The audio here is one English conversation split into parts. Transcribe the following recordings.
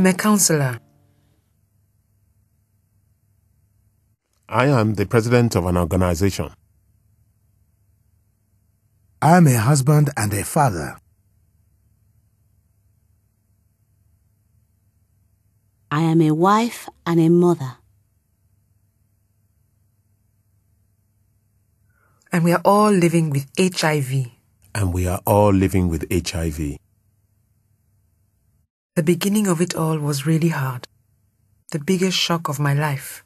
am a counselor. I am the president of an organization. I am a husband and a father. I am a wife and a mother. And we are all living with HIV. And we are all living with HIV. The beginning of it all was really hard. The biggest shock of my life.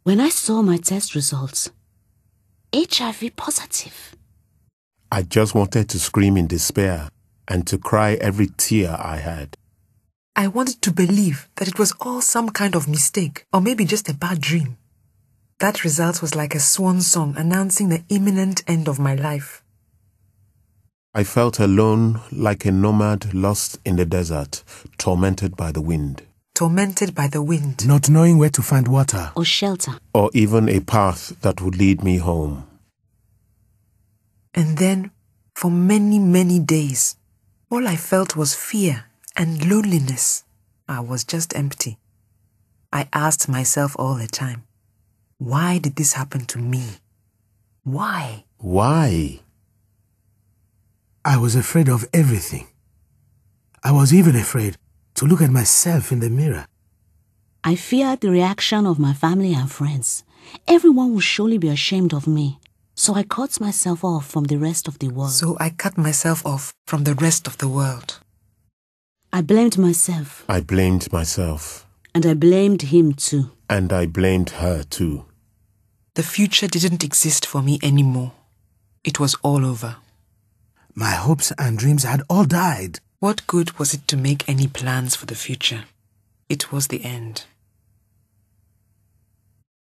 When I saw my test results, HIV positive. I just wanted to scream in despair and to cry every tear I had. I wanted to believe that it was all some kind of mistake or maybe just a bad dream. That result was like a swan song announcing the imminent end of my life. I felt alone, like a nomad lost in the desert, tormented by the wind. Tormented by the wind. Not knowing where to find water. Or shelter. Or even a path that would lead me home. And then, for many, many days, all I felt was fear and loneliness. I was just empty. I asked myself all the time, why did this happen to me? Why? Why? I was afraid of everything. I was even afraid to look at myself in the mirror. I feared the reaction of my family and friends. Everyone would surely be ashamed of me. So I cut myself off from the rest of the world. I blamed myself. I blamed myself. And I blamed him too. And I blamed her too. The future didn't exist for me anymore. It was all over. My hopes and dreams had all died. What good was it to make any plans for the future? It was the end.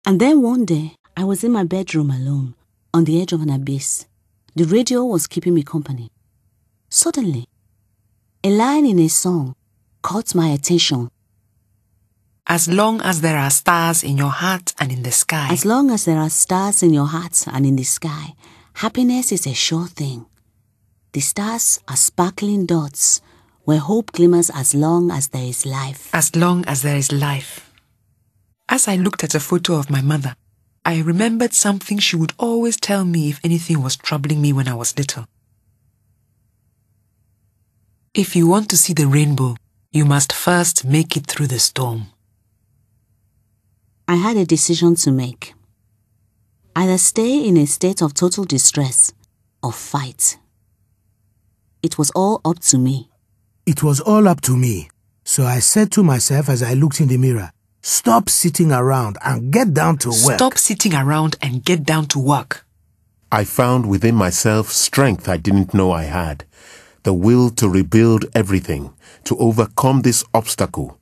And then one day, I was in my bedroom alone, on the edge of an abyss. The radio was keeping me company. Suddenly, a line in a song caught my attention. As long as there are stars in your heart and in the sky. As long as there are stars in your heart and in the sky, happiness is a sure thing. The stars are sparkling dots where hope glimmers as long as there is life. As long as there is life. As I looked at a photo of my mother, I remembered something she would always tell me if anything was troubling me when I was little. If you want to see the rainbow, you must first make it through the storm. I had a decision to make. Either stay in a state of total distress or fight. It was all up to me. It was all up to me. So I said to myself as I looked in the mirror, stop sitting around and get down to work. Stop sitting around and get down to work. I found within myself strength I didn't know I had. The will to rebuild everything, to overcome this obstacle.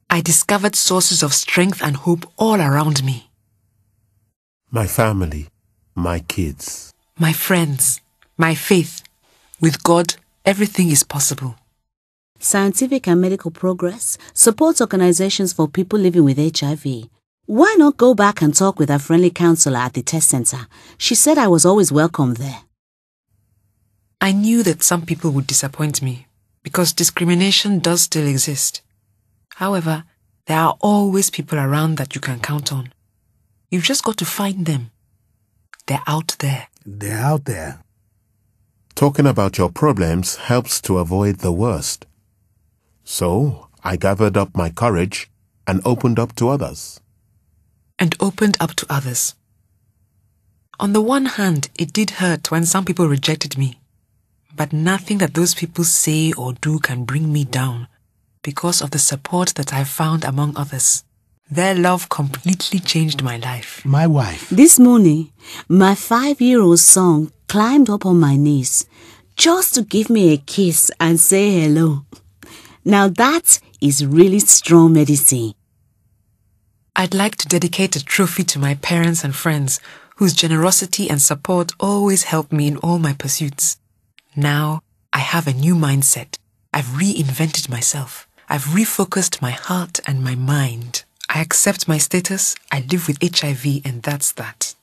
I discovered sources of strength and hope all around me. My family, my kids. My friends, my faith. With God, everything is possible. Scientific and medical progress supports organizations for people living with HIV. Why not go back and talk with our friendly counselor at the test center? She said I was always welcome there. I knew that some people would disappoint me because discrimination does still exist. However, there are always people around that you can count on. You've just got to find them. They're out there. They're out there. Talking about your problems helps to avoid the worst. So, I gathered up my courage and opened up to others. On the one hand, it did hurt when some people rejected me. But nothing that those people say or do can bring me down because of the support that I found among others. Their love completely changed my life. My wife. This morning, my 5-year-old son climbed up on my knees just to give me a kiss and say hello. Now that is really strong medicine. I'd like to dedicate a trophy to my parents and friends whose generosity and support always helped me in all my pursuits. Now, I have a new mindset. I've reinvented myself. I've refocused my heart and my mind. I accept my status, I live with HIV, and that's that.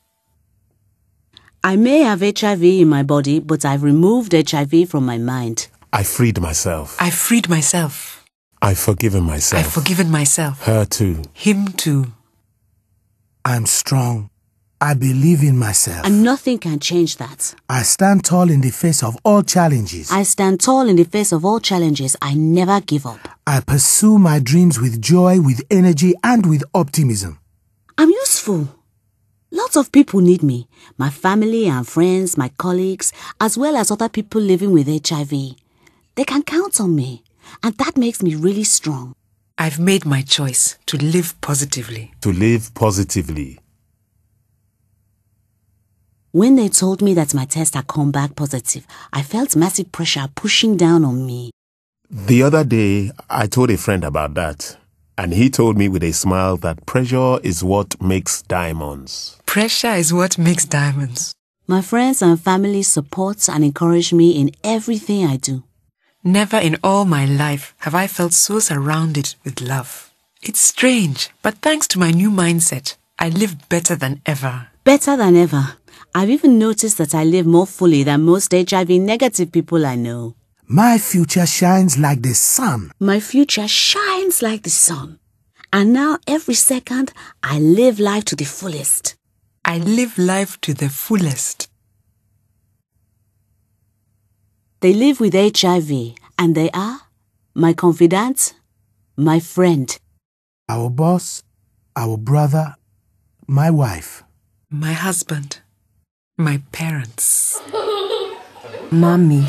I may have HIV in my body, but I've removed HIV from my mind. I freed myself. I freed myself. I've forgiven myself. I've forgiven myself. Her too. Him too. I'm strong. I believe in myself. And nothing can change that. I stand tall in the face of all challenges. I stand tall in the face of all challenges. I never give up. I pursue my dreams with joy, with energy, and with optimism. I'm useful. Lots of people need me. My family and friends, my colleagues, as well as other people living with HIV. They can count on me. And that makes me really strong. I've made my choice to live positively. To live positively. When they told me that my test had come back positive, I felt massive pressure pushing down on me. The other day, I told a friend about that. And he told me with a smile that pressure is what makes diamonds. Pressure is what makes diamonds. My friends and family support and encourage me in everything I do. Never in all my life have I felt so surrounded with love. It's strange, but thanks to my new mindset, I live better than ever. Better than ever. I've even noticed that I live more fully than most HIV-negative people I know. My future shines like the sun. My future shines like the sun. And now every second, I live life to the fullest. I live life to the fullest. They live with HIV, and they are my confidant, my friend. Our boss, our brother, my wife. My husband. My parents. Mommy.